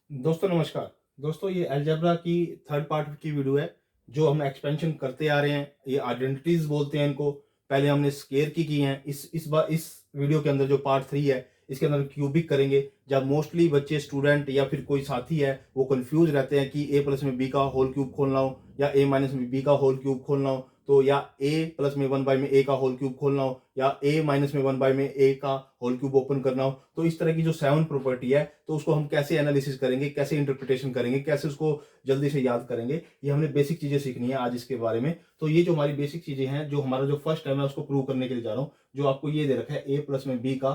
दोस्तों नमस्कार। दोस्तों ये अलजेब्रा की थर्ड पार्ट की वीडियो है जो हम एक्सपेंशन करते आ रहे हैं। ये आइडेंटिटीज बोलते हैं इनको। पहले हमने स्केयर की हैं। इस बार इस वीडियो के अंदर जो पार्ट 3 है इसके अंदर क्यूबिक करेंगे। जब मोस्टली बच्चे स्टूडेंट या फिर कोई साथी है वो कंफ्यूज रहते हैं कि ए प्लस में बी का होल क्यूब खोलना हो या ए माइनस में बी का होल क्यूब खोलना हो, तो या ए प्लस में 1 बाय में ए का होल क्यूब खोलना हो या ए माइनस में 1 बाय में ए का होल क्यूब ओपन करना हो, तो इस तरह की जो 7 प्रॉपर्टी है तो उसको हम कैसे एनालिसिस करेंगे, कैसे इंटरप्रिटेशन करेंगे, कैसे उसको जल्दी से याद करेंगे, ये हमने बेसिक चीजें सीखनी है आज इसके बारे में। तो ये जो हमारी बेसिक चीजें हैं, जो हमारा जो फर्स्ट है मैं उसको प्रूव करने के लिए जा रहा हूँ। जो आपको ये दे रखा है ए प्लस में बी का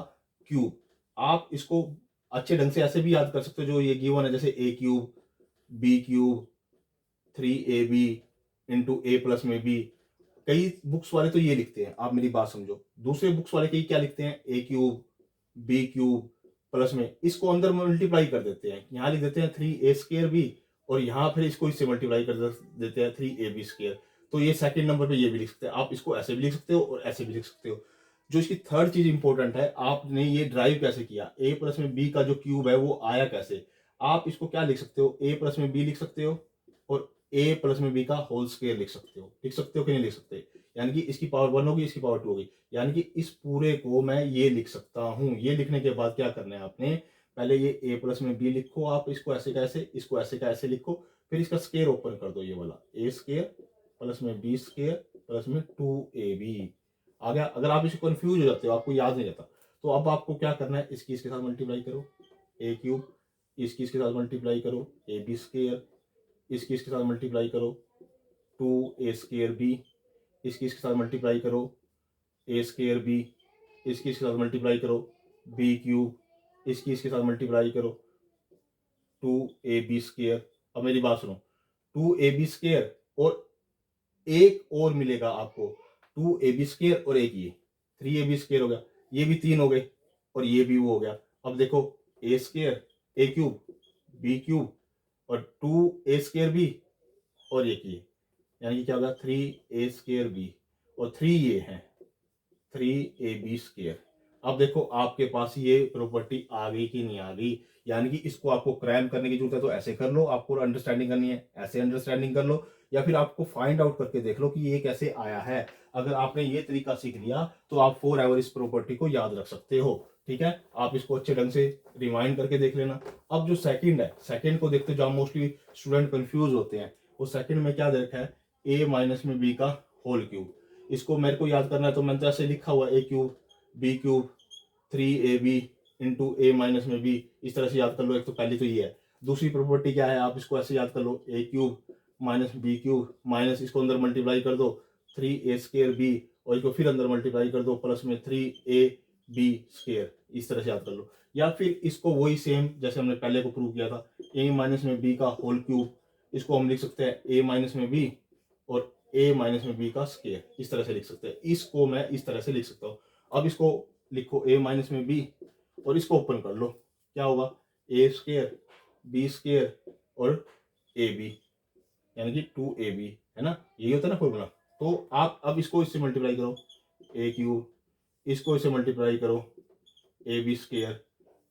क्यूब, आप इसको अच्छे ढंग से ऐसे भी याद कर सकते हो जो ये गिवन है, जैसे A cube B cube 3ab into A plus में बी। कई बुक्स वाले तो ये लिखते हैं, आप मेरी बात समझो। दूसरे बुक्स वाले कई क्या लिखते हैं, ए क्यूब बी क्यूब प्लस में इसको अंदर मल्टीप्लाई कर देते हैं, यहाँ लिख देते हैं 3a² बी और यहाँ फिर इसको इससे मल्टीप्लाई कर देते हैं 3ab²। तो ये सेकंड नंबर पे ये भी लिख सकते हैं, आप इसको ऐसे भी लिख सकते हो और ऐसे भी लिख सकते हो। जो इसकी थर्ड चीज इंपॉर्टेंट है, आपने ये ड्राइव कैसे किया, ए प्लस में बी का जो क्यूब है वो आया कैसे। आप इसको क्या लिख सकते हो, ए प्लस में बी लिख सकते हो और ए प्लस में बी का होल स्क्वायर लिख सकते हो। लिख सकते हो कि नहीं लिख सकते, यानी कि इसकी पावर 1 होगी, इसकी पावर 2 होगी, यानी कि इस पूरे को मैं ये लिख सकता हूं। ये लिखने के बाद क्या करना है आपने, पहले ये ए प्लस में बी लिखो, आप इसको ऐसे का ऐसे, इसको ऐसे का ऐसे लिखो, फिर इसका स्क्वायर ओपन कर दो, ये वाला ए स्क्वायर प्लस में बी स्क्वायर प्लस में 2ab आ गया। अगर आप इसको कंफ्यूज हो जाते हो, आपको याद नहीं रहता, तो अब आपको क्या करना है, इसकी इसके साथ मल्टीप्लाई करो ए क्यूब, इसकी इसके साथ मल्टीप्लाई करो ए बी स्क्वायर, इसकी इसके साथ मल्टीप्लाई करो 2a² बी, इसकी इसके साथ मल्टीप्लाई करो a² बी, इसकी इसके साथ मल्टीप्लाई करो बी क्यूब, इसकी इसके साथ मल्टीप्लाई करो 2ab²। अब मेरी बात सुनो, 2ab² और एक और मिलेगा आपको 2ab² और एक ये 3ab² हो गया, ये भी 3 हो गए और ये भी वो हो गया। अब देखो a² ए क्यूब बी क्यूब और 2a² बी और एक ये, यानी कि क्या होगा 3a² बी और 3 ये है 3ab²। अब देखो आपके पास ये प्रॉपर्टी आ गई कि नहीं आ गई, यानी कि इसको आपको क्रैम करने की जरूरत है तो ऐसे कर लो, आपको अंडरस्टैंडिंग करनी है ऐसे अंडरस्टैंडिंग कर लो, या फिर आपको फाइंड आउट करके देख लो कि ये कैसे आया है। अगर आपने ये तरीका सीख लिया तो आप फॉर एवर इस प्रॉपर्टी को याद रख सकते हो। ठीक है, आप इसको अच्छे ढंग से रिमाइंड करके देख लेना। अब जो सेकंड है, सेकंड को देखते जहां मोस्टली स्टूडेंट कंफ्यूज होते हैं, वो सेकंड में क्या दे रखा है, ए माइनस में बी का होल क्यूब। इसको मेरे को याद करना है तो मैंने तो ऐसे लिखा हुआ A cube B cube 3ab into A minus में बी, इस तरह से याद कर लो। एक तो पहली तो ये है। दूसरी प्रॉपर्टी क्या है, आप इसको ऐसे याद कर लो, A cube minus B cube minus इसको अंदर मल्टीप्लाई कर दो 3a² बी और इसको फिर अंदर मल्टीप्लाई कर दो प्लस में 3ab², इस तरह से याद कर लो। या फिर इसको वही सेम जैसे हमने पहले को प्रूव किया था, ए माइनस में बी का होल क्यूब, इसको हम लिख सकते हैं ए माइनस में बी और ए माइनस में बी का स्क्वायर, इस तरह से लिख सकते हैं। इसको मैं इस तरह से लिख सकता हूँ। अब इसको लिखो ए माइनस में बी और इसको ओपन कर लो, क्या होगा a² b² और ab, यानी कि 2ab, है ना, यही होता है ना फॉर्मूला। तो आप अब इसको इससे मल्टीप्लाई करो ए क्यूब, इसको इससे मल्टीप्लाई करो ab²,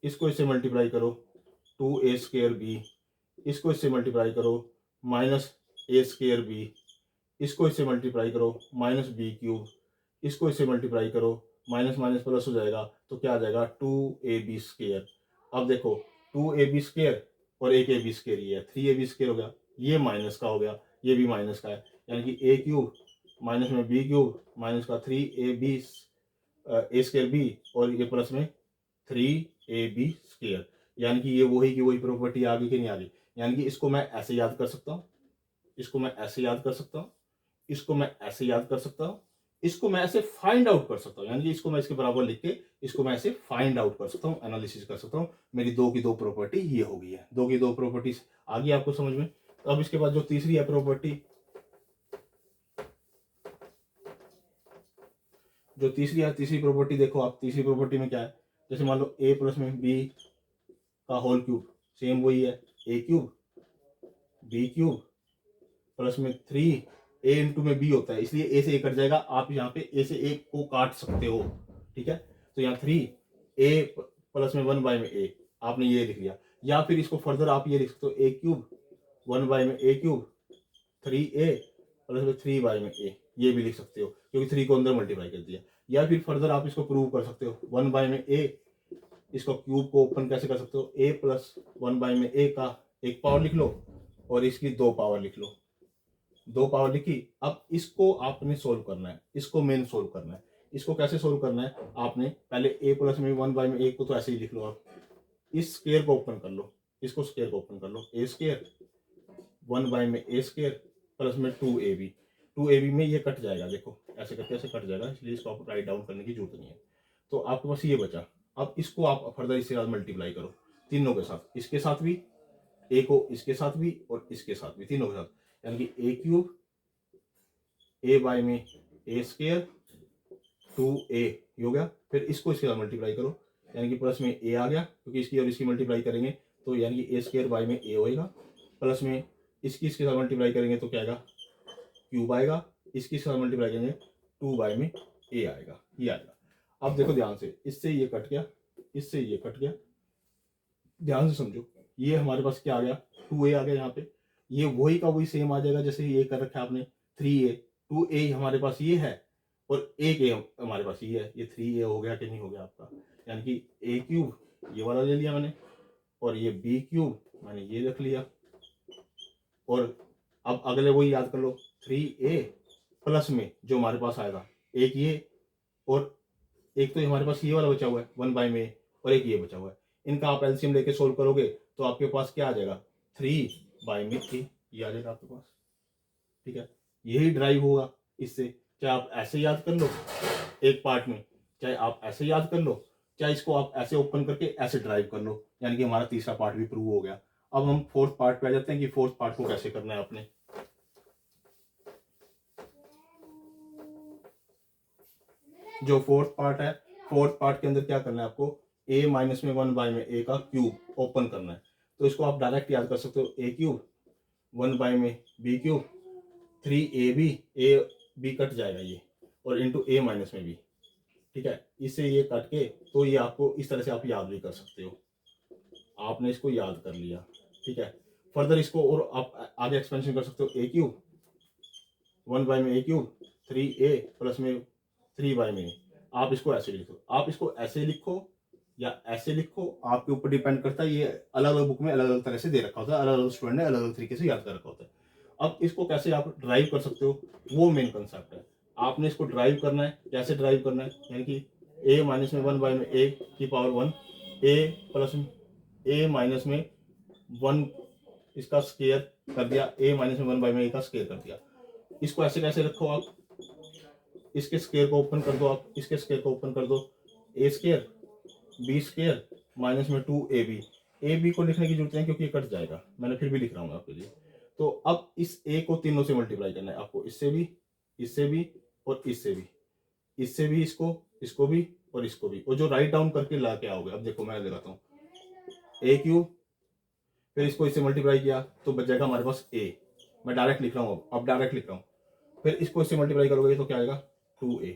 इसको इससे मल्टीप्लाई करो 2a² बी, इसको इससे मल्टीप्लाई करो माइनस a² बी, इसको इससे मल्टीप्लाई करो माइनस बी क्यूब, इसको इससे मल्टीप्लाई करो माइनस माइनस प्लस हो जाएगा तो क्या आ जाएगा 2ab²। अब देखो 2ab² और एक ab² ये है 3ab² हो गया, ये माइनस का हो गया, ये भी माइनस का है, यानी कि ए क्यूब माइनस में बी क्यूब माइनस का 3ab² बी और ये प्लस में 3ab², यानी कि ये वही की वही प्रॉपर्टी आ गई कि नहीं आ गई। यानी कि इसको मैं ऐसे याद कर सकता हूँ, इसको मैं ऐसे याद कर सकता हूँ, इसको मैं ऐसे याद कर सकता हूँ, इसको मैं ऐसे फाइंड आउट कर सकता हूँ, यानी कि इसको मैं इसके बराबर लिख के इसको मैं ऐसे फाइंड आउट कर सकता हूँ, एनालिसिस कर सकता हूँ। मेरी दो की दो प्रॉपर्टी ये हो गई है, दो की दो प्रॉपर्टीज आ गई आपको समझ में। तो अब इसके बाद जो तीसरी है प्रॉपर्टी, जो तीसरी है, तीसरी प्रॉपर्टी देखो आप, तीसरी प्रॉपर्टी में क्या है, जैसे मान लो ए प्लस में बी का होल क्यूब, सेम वही है ए क्यूब बी क्यूब प्लस में 3 ए इंटू में बी होता है, इसलिए ए से ए कट जाएगा, आप यहाँ पे ए से ए को काट सकते हो। ठीक है, तो यहाँ 3 ए प्लस में 1 बाय में ए, आपने ये लिख लिया। या फिर इसको फर्दर आप ये लिख सकते हो ए क्यूब 1/a³ 3a प्लस में 3/a, ये भी लिख सकते हो क्योंकि 3 को अंदर मल्टीप्लाई कर दिया। या फिर फर्दर आप इसको प्रूव कर सकते हो 1/a, इसको क्यूब को ओपन कैसे कर सकते हो, a प्लस 1/a का एक पावर लिख लो और इसकी 2 पावर लिख लो। 2 पावर लिखी। अब इसको आपने सोल्व करना है, इसको मेन सोल्व करना है। इसको कैसे सोल्व करना है, आपने पहले a प्लस में 1/a को तो ऐसे ही लिख लो। आप इस स्क्वायर को ओपन कर लो, इसको स्क्वायर को ओपन कर लो, a square 1/a square plus में 2ab। 2ab में ये कट जाएगा, देखो ऐसे करके ऐसे कट जाएगा, इसलिए इसको आप राइट डाउन करने की जरूरत नहीं है। तो आपके पास ये बचा। अब इसको आप फर्दर इसके साथ मल्टीप्लाई करो तीनों के साथ, इसके साथ भी, ए को इसके साथ भी और इसके साथ भी, तीनों के साथ, यानी कि a³ a में a स्क्वायर 2a हो गया। फिर इसको इसके साथ मल्टीप्लाई करो, यानी कि प्लस में a आ गया, क्योंकि इसकी और इसकी मल्टीप्लाई करेंगे तो यानी कि a स्क्वायर बाय में a होएगा, प्लस में इसकी इसके साथ मल्टीप्लाई करेंगे तो क्या आएगा, क्यूब आएगा, इसकी साथ मल्टीप्लाई करेंगे 2 में a आएगा, ये आएगा। अब देखो ध्यान से, इससे ये कट गया, इससे ये कट गया, ध्यान से समझो। ये हमारे पास क्या आ गया, 2a आ गया यहाँ पे। ये वही का वही सेम आ जाएगा जैसे ये कर रखा है आपने 3a। 2a हमारे पास ये है और एक a हमारे पास ये है, ये 3a हो गया कि नहीं हो गया आपका, यानी कि a³ ये वाला ले लिया मैंने और ये b³ मैंने ये रख लिया। और अब अगले वही याद कर लो, 3a प्लस में जो हमारे पास आएगा एक ये और एक तो हमारे पास ये वाला बचा हुआ है 1 में और एक ये बचा हुआ है। इनका आप एलसीएम लेके सोल्व करोगे तो आपके पास क्या आ जाएगा, 3 में a, ये आ जाएगा आपके पास। ठीक है, यही ड्राइव होगा इससे। चाहे आप ऐसे याद कर लो एक पार्ट में, चाहे आप ऐसे याद कर लो, चाहे इसको आप ऐसे ओपन करके ऐसे ड्राइव कर लो, यानी कि हमारा तीसरा पार्ट भी प्रूव हो गया। अब हम फोर्थ पार्ट पे आ जाते हैं कि फोर्थ पार्ट को कैसे करना है आपने। जो फोर्थ पार्ट है, फोर्थ पार्ट के अंदर क्या करना है आपको, a माइनस में 1 में a का क्यूब ओपन करना है। तो इसको आप डायरेक्ट याद कर सकते हो, a³ 1 में b³, 3ab, a b cut जाएगा ये और इंटू a माइनस में b। ठीक है, इससे ये कट के, तो ये आपको इस तरह से आप याद भी कर सकते हो। आपने इसको याद कर लिया। ठीक है, फर्दर इसको और आप आगे एक्सपेंशन कर सकते हो, a³ 1 में a³ 3a प्लस में 3 में। आप इसको ऐसे लिखो, आप इसको ऐसे लिखो या ऐसे लिखो, आपके ऊपर डिपेंड करता है। ये अलग अलग बुक में अलग अलग तरह से दे रखा होता है, अलग अलग स्टूडेंट ने अलग अलग तरीके से याद कर रखा होता है। अब इसको कैसे आप ड्राइव कर सकते हो, वो मेन कंसेप्ट है। आपने इसको ड्राइव करना है, कैसे ड्राइव करना है, यानी कि a माइनस में 1 में a की power 1, a plus a minus में 1 इसका स्क्वायर कर दिया, a माइनस में 1 में a का स्क्वायर कर दिया। इसको ऐसे कैसे रखो, आप इसके स्क्वायर को ओपन कर दो, आप इसके स्क्वायर को ओपन कर दो, a square b square minus में 2ab। ab को लिखने की जरूरत नहीं क्योंकि ये कट जाएगा, मैंने फिर भी लिख रहा हूँ आपके लिए। तो अब इस a को तीनों से मल्टीप्लाई करना है आपको, इससे भी, इससे भी और इससे भी, इससे भी, इसको भी और इसको भी, और जो राइट डाउन करके ला के आओगे। अब देखो मैं लगाता हूँ a³, फिर इसको इससे मल्टीप्लाई किया तो बच जाएगा हमारे पास a। मैं डायरेक्ट लिख रहा हूँ, अब डायरेक्ट लिख रहा हूँ। फिर इसको इससे मल्टीप्लाई करोगे तो क्या आएगा, 2a।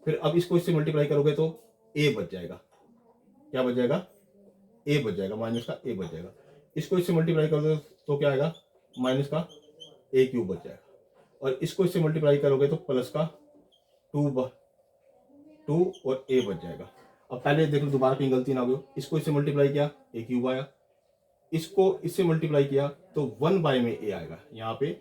फिर अब इसको इससे मल्टीप्लाई करोगे तो a बच जाएगा, क्या बच जाएगा, a बच जाएगा, माइनस का a बच जाएगा। इसको इससे मल्टीप्लाई करोगे तो क्या आएगा, माइनस का a³ बच जाएगा। और इसको इससे मल्टीप्लाई करोगे तो प्लस का 2 और a बच जाएगा। अब पहले देख लो दोबारा कहीं गलती ना हो, इसको इससे मल्टीप्लाई किया a³ आया, इसको इससे मल्टीप्लाई किया तो 1 में a आएगा यहाँ पे।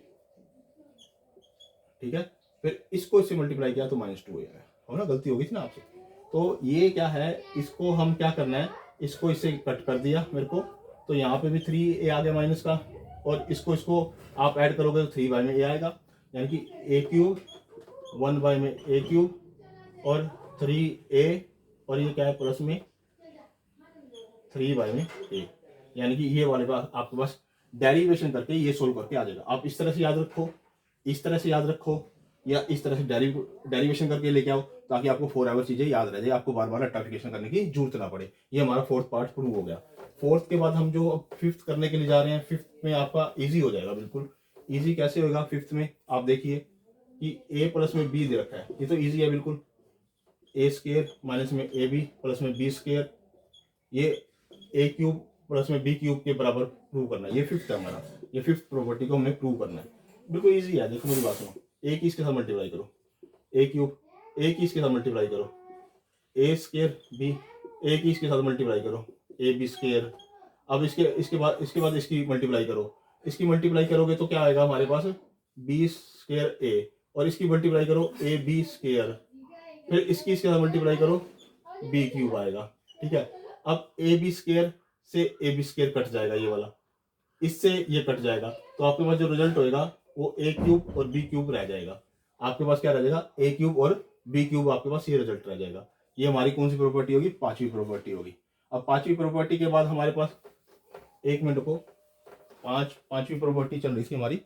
ठीक है, फिर इसको इससे मल्टीप्लाई किया तो -2 आएगा, हो ना, गलती होगी थी ना आपसे। तो ये क्या है, इसको हम क्या करना है, इसको इससे कट कर दिया मेरे को, तो यहाँ पे भी 3a आ गया माइनस का, और इसको आप ऐड करोगे तो 3 में a आएगा, यानी कि a³ 1 में a³ और 3a, और ये क्या है प्लस में 3 में a, यानी कि ये वाले पास आपके पास डेरिवेशन करके ये सोल्व करके आ जाएगा। आप इस तरह से याद रखो, इस तरह से याद रखो, या इस तरह से डेरिवेशन करके लेके आओ, ताकि आपको फॉर एवर चीजें याद रह जाए, आपको बार बार रेक्टिफिकेशन करने की जरूरत ना पड़े। ये हमारा फोर्थ पार्ट प्रूव हो गया। फोर्थ के बाद हम जो अब फिफ्थ करने के लिए जा रहे हैं, फिफ्थ में आपका इजी हो जाएगा, बिल्कुल इजी। कैसे होगा फिफ्थ में, आप देखिए कि a प्लस में b दे रखा है, ये तो इजी है बिल्कुल। a स्क्वायर माइनस में ab प्लस में b स्क्वायर, ये ए क्यूब प्लस में बी क्यूब के बराबर प्रूव करना है। ये फिफ्थ है हमारा, ये फिफ्थ प्रॉपर्टी को हमें प्रूव करना है। बिल्कुल ईजी है, देखो मेरी बात सुनो। ए की इसके साथ मल्टीप्लाई करो, ए क्यूब, ए की इसके साथ मल्टीप्लाई करो, ए स्केयर बी, ए की इसके साथ मल्टीप्लाई करो, ए बी स्केयर। अब इसके बाद इसकी मल्टीप्लाई करो, इसकी मल्टीप्लाई करोगे तो क्या आएगा हमारे पास, बी स्केयर ए, और इसकी मल्टीप्लाई करो ए बी स्केयर, फिर इसकी इसके साथ मल्टीप्लाई करो, बी क्यूब आएगा। ठीक है, अब ए बी स्केयर से ए बी स्केयर कट जाएगा, ये वाला इससे ये कट जाएगा, तो आपके पास जो रिजल्ट होएगा वो ए क्यूब और बी क्यूब रह जाएगा। आपके पास क्या रह जाएगा, ए क्यूब और बी क्यूब, आपके पास ये रिजल्ट रह जाएगा। ये हमारी कौन सी प्रॉपर्टी होगी, पांचवी प्रॉपर्टी होगी। अब पांचवी प्रॉपर्टी के बाद हमारे पास, एक मिनट को, पांचवी प्रॉपर्टी चल रही थी हमारी।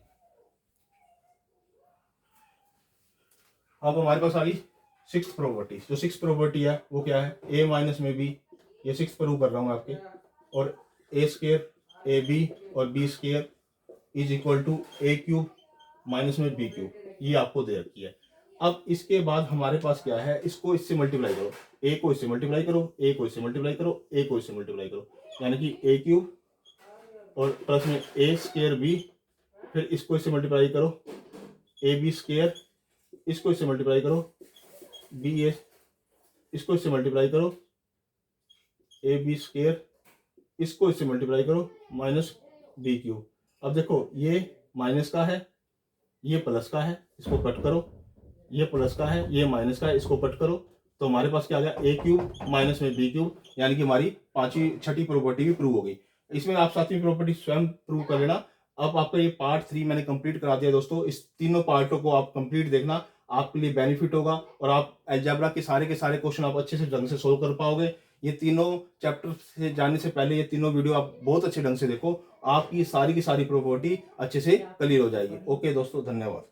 अब हमारे पास आ गई सिक्स प्रॉपर्टी। जो सिक्स प्रॉपर्टी है वो क्या है, ए माइनस में बी, ये सिक्स प्रूव कर रहा हूँ आपके, और ए स्केयर ए बी और B square is equal to A cube minus में बी क्यूब, ये आपको दे रखी है। अब इसके बाद हमारे पास क्या है, इसको इससे मल्टीप्लाई करो, ए को इससे मल्टीप्लाई करो, ए को इससे मल्टीप्लाई करो, ए को इससे मल्टीप्लाई करो, यानी कि ए क्यूब और प्लस में ए स्केयर बी, फिर इसको इससे मल्टीप्लाई करो, ए बी स्केयर, इसको इससे मल्टीप्लाई करो, बी ए, इसको इससे मल्टीप्लाई करो, ए बी स्केयर, इसको इससे मल्टीप्लाई करो, माइनस बी क्यूब। अब देखो ये माइनस का है, ये प्लस का है, इसको कट करो, ये प्लस का है, ये माइनस का है, इसको कट करो, तो हमारे पास क्या आ गया, ए क्यूब माइनस में बी क्यूब, यानी कि हमारी छठी प्रॉपर्टी भी प्रूव हो गई। इसमें आप सातवीं प्रॉपर्टी स्वयं प्रूव कर लेना। अब आपका ये पार्ट 3 मैंने कंप्लीट करा दिया दोस्तों। इस तीनों पार्टों को आप कंप्लीट देखना, आपके लिए बेनिफिट होगा और आप अलजेब्रा के सारे क्वेश्चन आप अच्छे से ढंग से सोल्व कर पाओगे। ये तीनों चैप्टर से जाने से पहले ये तीनों वीडियो आप बहुत अच्छे ढंग से देखो, आपकी सारी की सारी प्रॉपर्टी अच्छे से क्लियर हो जाएगी। ओके दोस्तों, धन्यवाद।